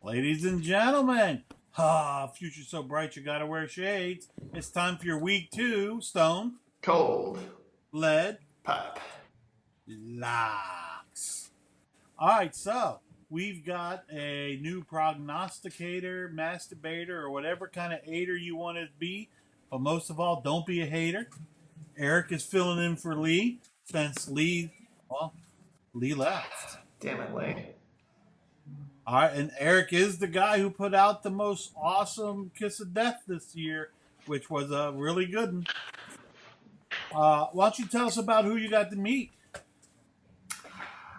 Ladies and gentlemen, future so bright you gotta wear shades. It's time for your week 2, Stone, Cold. Lead, Pipe. Locks. Alright, so we've got a new prognosticator, masturbator, or whatever kind of aider you want to be. But most of all, don't be a hater. Eric is filling in for Lee since Lee left. Damn it, Lee. All right, and Eric is the guy who put out the most awesome Kiss of Death this year, which was a really good one. Why don't you tell us about who you got to meet?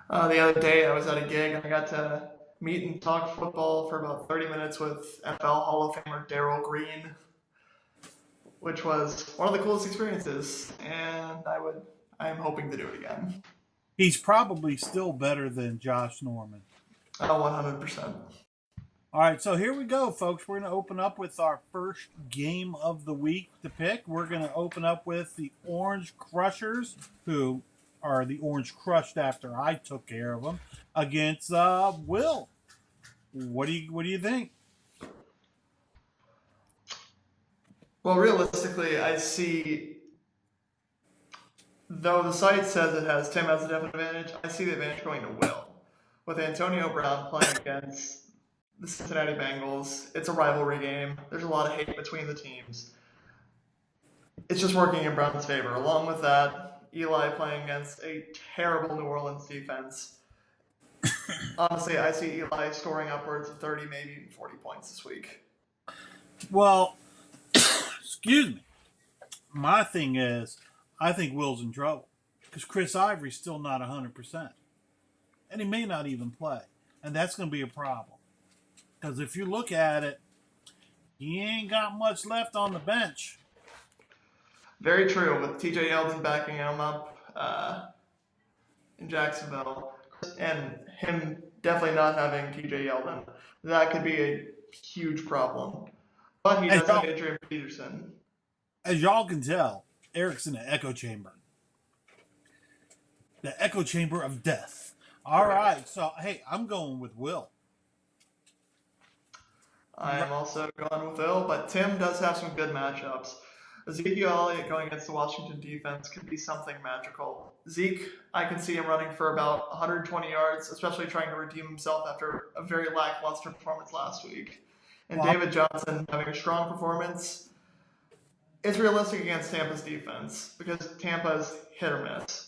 The other day I was at a gig and I got to meet and talk football for about 30 minutes with NFL Hall of Famer Darryl Green, which was one of the coolest experiences, and I am hoping to do it again. He's probably still better than Josh Norman. 100%. All right, so here we go, folks. We're going to open up with our first game of the week to pick. We're going to open up with the Orange Crushers, who are the Orange Crushed after I took care of them, against Will. What do you think? Well, realistically, I see, though the site says it has Tim has a definite advantage, I see the advantage going to Will. With Antonio Brown playing against the Cincinnati Bengals, it's a rivalry game. There's a lot of hate between the teams. It's just working in Brown's favor. Along with that, Eli playing against a terrible New Orleans defense. Honestly, I see Eli scoring upwards of 30, maybe even 40 points this week. Well, excuse me. My thing is, I think Will's in trouble because Chris Ivory's still not 100%. And he may not even play. And that's going to be a problem. Because if you look at it, he ain't got much left on the bench. Very true, with TJ Yeldon backing him up in Jacksonville, and him definitely not having TJ Yeldon. That could be a huge problem. But he does have Adrian Peterson. As y'all can tell, Eric's in the echo chamber. The echo chamber of death. All right, so hey, I'm going with Will. I am also going with Will, but Tim does have some good matchups. Ezekiel Elliott going against the Washington defense could be something magical. Zeke, I can see him running for about 120 yards, especially trying to redeem himself after a very lackluster performance last week. And David Johnson having a strong performance. It's realistic against Tampa's defense because Tampa's hit or miss.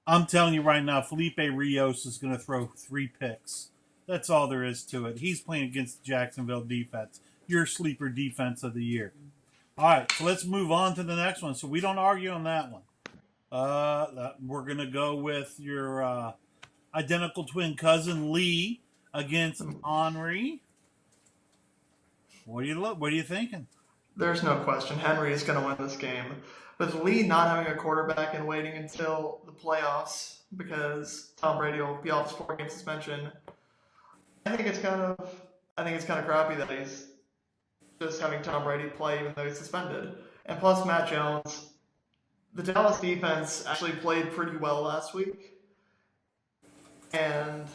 I'm telling you right now, Felipe Rios is going to throw 3 picks. That's all there is to it. He's playing against the Jacksonville defense. Your sleeper defense of the year. All right, so let's move on to the next one. So we don't argue on that one. We're going to go with your identical twin cousin, Lee, against Henry. What are you thinking? There's no question. Henry is going to win this game. With Lee not having a quarterback and waiting until the playoffs because Tom Brady will be off his 4-game suspension, I think it's kind of crappy that he's just having Tom Brady play even though he's suspended. And plus Matt Jones, the Dallas defense actually played pretty well last week. And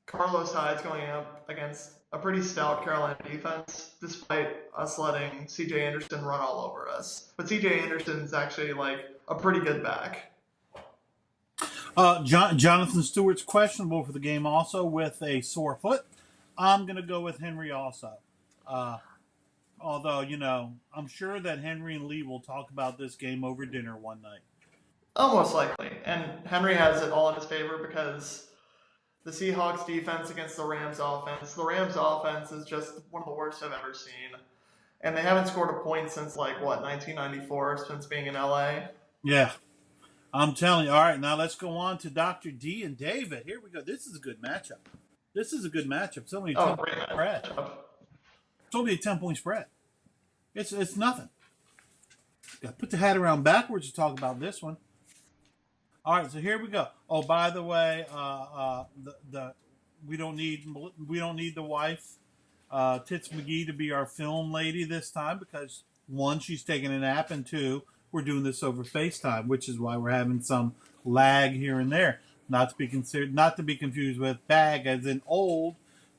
Carlos Hyde's going up against a pretty stout Carolina defense, despite us letting C.J. Anderson run all over us. But C.J. Anderson's actually like a pretty good back. Jonathan Stewart's questionable for the game also with a sore foot. I'm going to go with Henry also. Although, I'm sure that Henry and Lee will talk about this game over dinner one night. Oh, most likely. And Henry has it all in his favor because the Seahawks defense against the Rams offense. The Rams offense is just one of the worst I've ever seen. And they haven't scored a point since 1994, since being in LA. Yeah. I'm telling you. All right, now let's go on to Dr. D and David. Here we go. This is a good matchup. It's only a 10-point spread. It's only a 10-point spread. It's nothing. Got to put the hat around backwards to talk about this one. All right, so here we go. Oh, by the way, we don't need the wife, Tits McGee, to be our film lady this time because 1, she's taking a nap, and 2, we're doing this over FaceTime, which is why we're having some lag here and there. Not to be confused with bag as in old,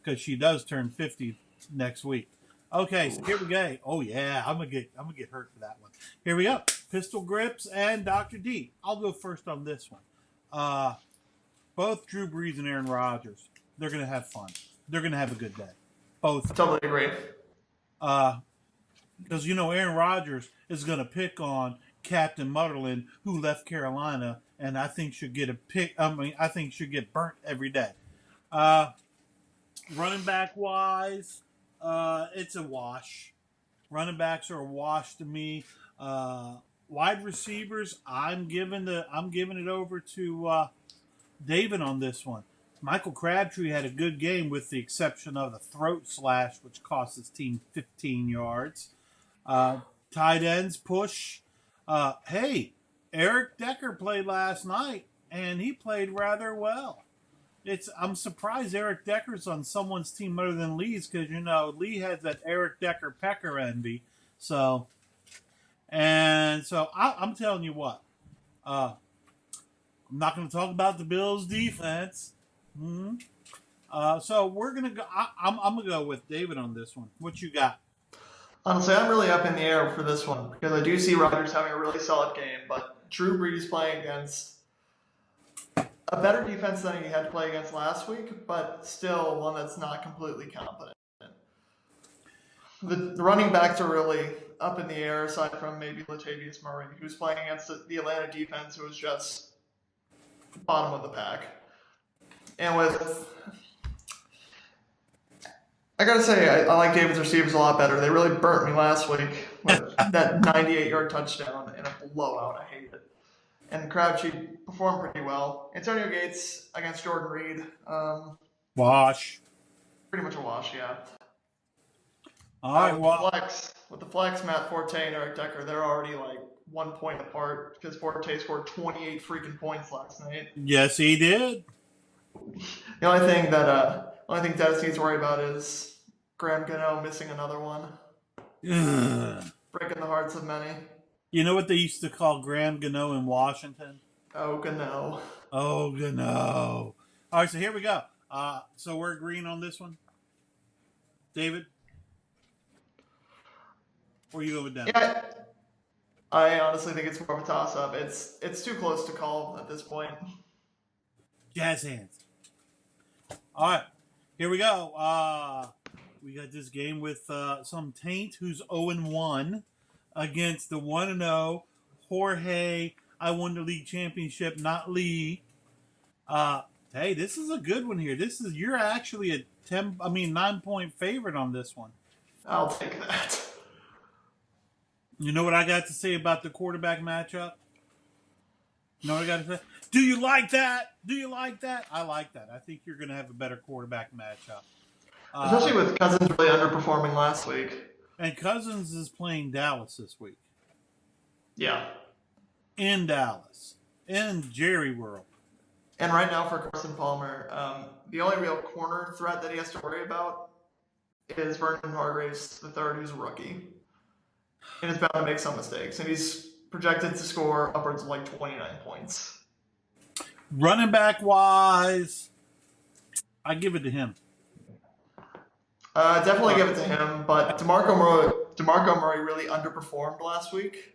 because she does turn 50 next week. Okay, so here we go. Oh yeah, I'm gonna get hurt for that one. Here we go. Pistol Grips and Dr. D. I'll go first on this one. Both Drew Brees and Aaron Rodgers. They're gonna have fun. They're gonna have a good day. Both. Totally agree. Because Aaron Rodgers is gonna pick on Captain Mutterland, who left Carolina, and I think should get a pick. I think should get burnt every day. Running back wise, it's a wash. Running backs are a wash to me. Wide receivers, I'm giving it over to David on this one. Michael Crabtree had a good game with the exception of the throat slash, which cost his team 15 yards. Tight ends push. Hey, Eric Decker played last night, and he played rather well. I'm surprised Eric Decker's on someone's team other than Lee's because Lee has that Eric Decker pecker envy. So I'm telling you what. I'm not going to talk about the Bills' defense. So we're gonna go. I'm gonna go with David on this one. What you got? Honestly, I'm really up in the air for this one because I do see Rodgers having a really solid game, but Drew Brees playing against a better defense than he had to play against last week, but still one that's not completely competent. The running backs are really up in the air, aside from maybe Latavius Murray, who's playing against the Atlanta defense, who was just bottom of the pack. And I gotta say, I like David's receivers a lot better. They really burnt me last week with that 98-yard touchdown in a blowout. I hate it. And Crabtree performed pretty well. Antonio Gates against Jordan Reed. Wash. Pretty much a wash, yeah. All right, with the flex, Matt Forte and Eric Decker, they're already like 1 point apart because Forte scored 28 freaking points last night. Yes, he did. The only thing Dennis needs to worry about is Graham Gano missing another one. Breaking the hearts of many. You know what they used to call Graham Gano in Washington? Oh, Gano. Oh, Gano. All right, so here we go. So we're agreeing on this one? David? Or you go with Dennis? Yeah, I honestly think it's more of a toss-up. It's too close to call at this point. Jazz hands. All right, here we go. We got this game with some Taint, who's 0-1, against the 1-0 Jorge. I won the league championship, not Lee. Hey, this is a good one here. You're actually a 9-point favorite on this one. I'll take that. You know what I got to say about the quarterback matchup? You know what I got to say? Do you like that? Do you like that? I like that. I think you're going to have a better quarterback matchup. Especially with Cousins really underperforming last week. And Cousins is playing Dallas this week. Yeah. In Dallas. In Jerry World. And right now for Carson Palmer, the only real corner threat that he has to worry about is Vernon Hargraves III, who's a rookie. And is bound to make some mistakes. And he's projected to score upwards of like 29 points. Running back wise, I give it to him. Definitely give it to him, but DeMarco Murray really underperformed last week.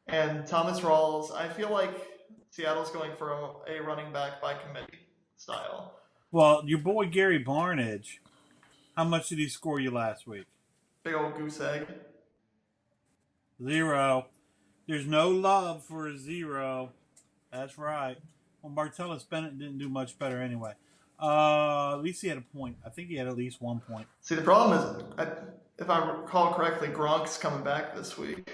And Thomas Rawls, I feel like Seattle's going for a running back by committee style. Well, your boy Gary Barnidge, how much did he score you last week? Big old goose egg. 0. There's no love for a 0. That's right. Well, Martellus Bennett didn't do much better anyway. At least he had a point. I think he had at least 1 point. See, the problem is, if I recall correctly, Gronk's coming back this week.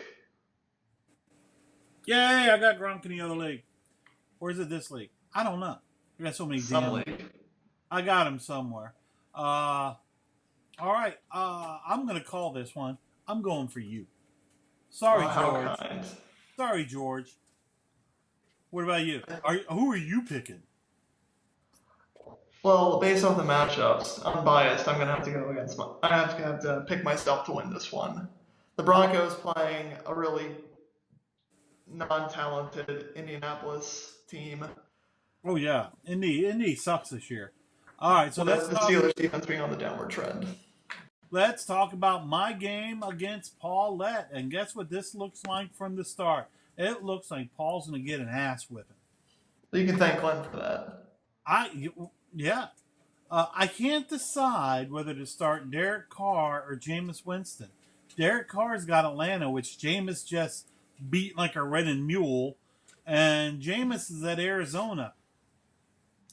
Yay, I got Gronk in the other league. Or is it this league? I don't know. I got so many damn leagues. I got him somewhere. All right. I'm going to call this one. I'm going for you. Sorry, George. Sorry, George. What about you? Who are you picking? Well, based on the matchups, I'm biased. I'm gonna have to go against I have to pick myself to win this one. The Broncos playing a really non-talented Indianapolis team. Oh yeah, Indy sucks this year. All right, so with the Steelers defense being on the downward trend. let's talk about my game against Paulette. And guess what this looks like from the start? It looks like Paul's going to get an ass whipping. You can thank Glenn for that. Yeah. I can't decide whether to start Derek Carr or Jameis Winston. Derek Carr's got Atlanta, which Jameis just beat like a red and mule, and Jameis is at Arizona.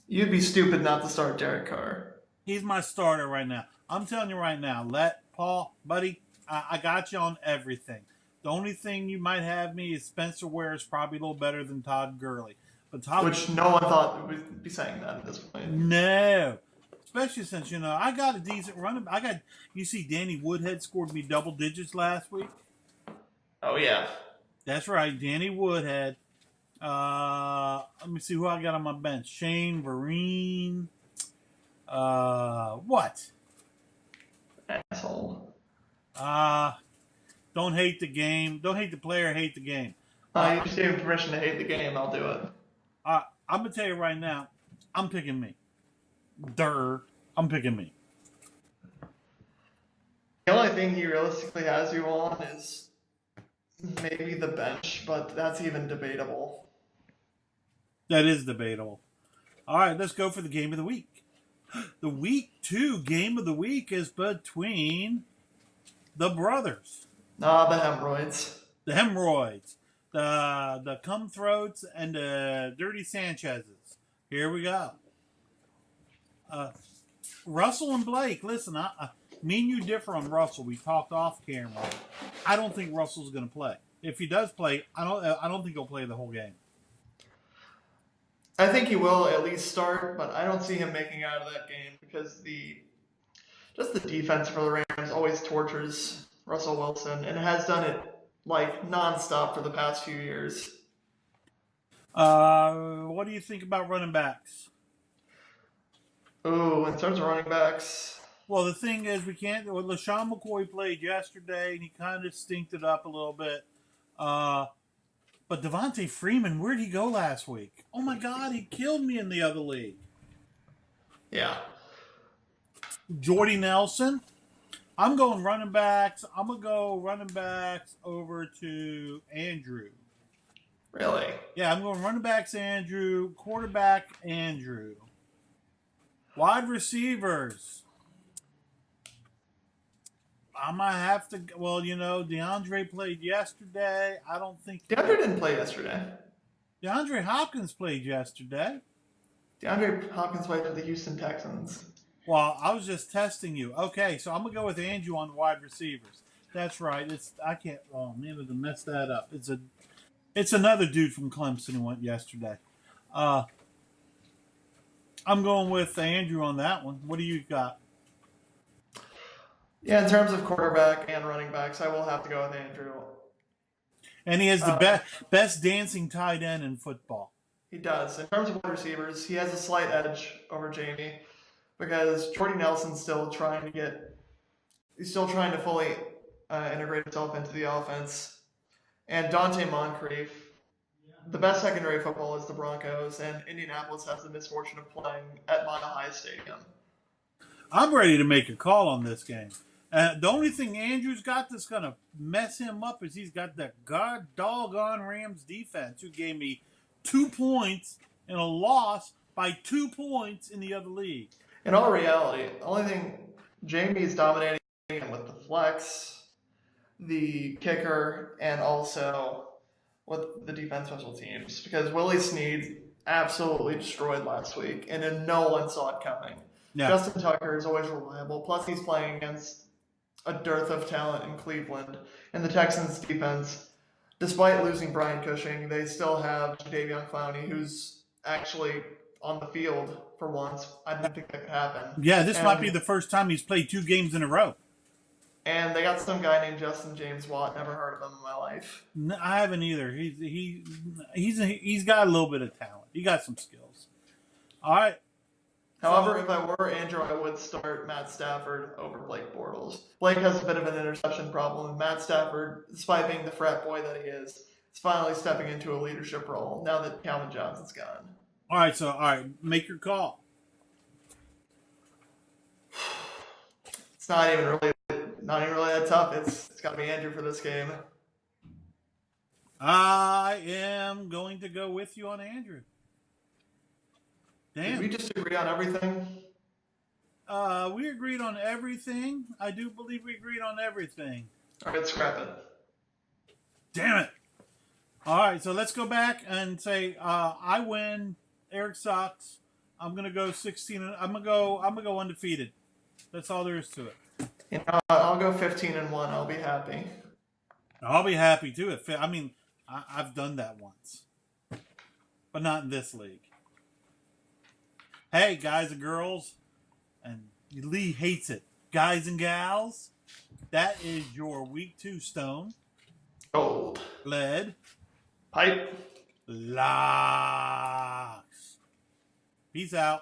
You'd be stupid not to start Derek Carr. He's my starter right now. I'm telling you right now, Paul, buddy, I got you on everything. The only thing you might have me is Spencer Ware is probably a little better than Todd Gurley. But Which no one thought would be saying that at this point. No. Especially since, I got a decent running. You see Danny Woodhead scored me double digits last week. Oh, yeah. That's right, Danny Woodhead. Let me see who I got on my bench. Shane Vereen. What? Asshole. Don't hate the game. Don't hate the player, hate the game. You just gave him permission to hate the game. I'll do it. I'm going to tell you right now, I'm picking me. I'm picking me. The only thing he realistically has you on is maybe the bench, but that's even debatable. That is debatable. All right, let's go for the game of the week. The week 2 game of the week is between the brothers. The hemorrhoids. The hemorrhoids. The cum throats and the dirty Sanchez's. Here we go. Russell and Blake. Listen, me and you differ on Russell. We talked off camera. I don't think Russell's going to play. If he does play, I don't think he'll play the whole game. I think he will at least start, but I don't see him making out of that game because the defense for the Rams always tortures Russell Wilson, and has done it like nonstop for the past few years. What do you think about running backs? Ooh, in terms of running backs. Well, the thing is, we can't. Well, LaShawn McCoy played yesterday, and he kind of stinked it up a little bit. But Devontae Freeman, where'd he go last week? Oh my God, he killed me in the other league. Yeah. Jordy Nelson. I'm going running backs. I'm going to go running backs over to Andrew. Really? Yeah, I'm going running backs Andrew, quarterback Andrew. Wide receivers. I might have to. Well, DeAndre played yesterday. I don't think DeAndre didn't play yesterday. DeAndre Hopkins played yesterday. DeAndre Hopkins played for the Houston Texans. Well, I was just testing you. Okay, so I'm gonna go with Andrew on wide receivers. That's right. I can't. Oh man, I messed that up. It's another dude from Clemson who went yesterday. I'm going with Andrew on that one. What do you got? Yeah, in terms of quarterback and running backs, I will have to go with Andrew. And he has the best dancing tight end in football. He does. In terms of wide receivers, he has a slight edge over Jamie because Jordy Nelson's still trying to fully integrate himself into the offense. And Dante Moncrief, the best secondary football is the Broncos, and Indianapolis has the misfortune of playing at Mile High Stadium. I'm ready to make a call on this game. The only thing Andrew's got that's going to mess him up is he's got that doggone Rams defense who gave me 2 points in a loss by 2 points in the other league. In all reality, the only thing Jamie is dominating with the flex, the kicker, and also with the defense special teams because Willie Snead absolutely destroyed last week, and then no one saw it coming. Yeah. Justin Tucker is always reliable. Plus, he's playing against a dearth of talent in Cleveland. And the Texans' defense, despite losing Brian Cushing, they still have Jadeveon Clowney, who's actually on the field for once. I didn't think that could happen. Yeah, this might be the first time he's played 2 games in a row. And they got some guy named Justin James Watt. Never heard of him in my life. No, I haven't either. He's got a little bit of talent. He got some skills. All right. However, if I were Andrew, I would start Matt Stafford over Blake Bortles. Blake has a bit of an interception problem, and Matt Stafford, despite being the frat boy that he is finally stepping into a leadership role now that Calvin Johnson's gone. All right, make your call. It's not even really that tough. It's got to be Andrew for this game. I am going to go with you on Andrew. Did we Damn. just agree on everything? We agreed on everything. I do believe we agreed on everything. All right, scrap it. Damn it. All right, so let's go back and say I win. Eric sucks. I'm gonna go 16. I'm gonna go undefeated. That's all there is to it. You know, I'll go 15-1. I'll be happy. I'll be happy too. I mean, I've done that once, but not in this league. Hey, guys and girls, and Lee hates it. Guys and gals, that is your week 2 stone. Gold. Lead. Pipe. Locks. Peace out.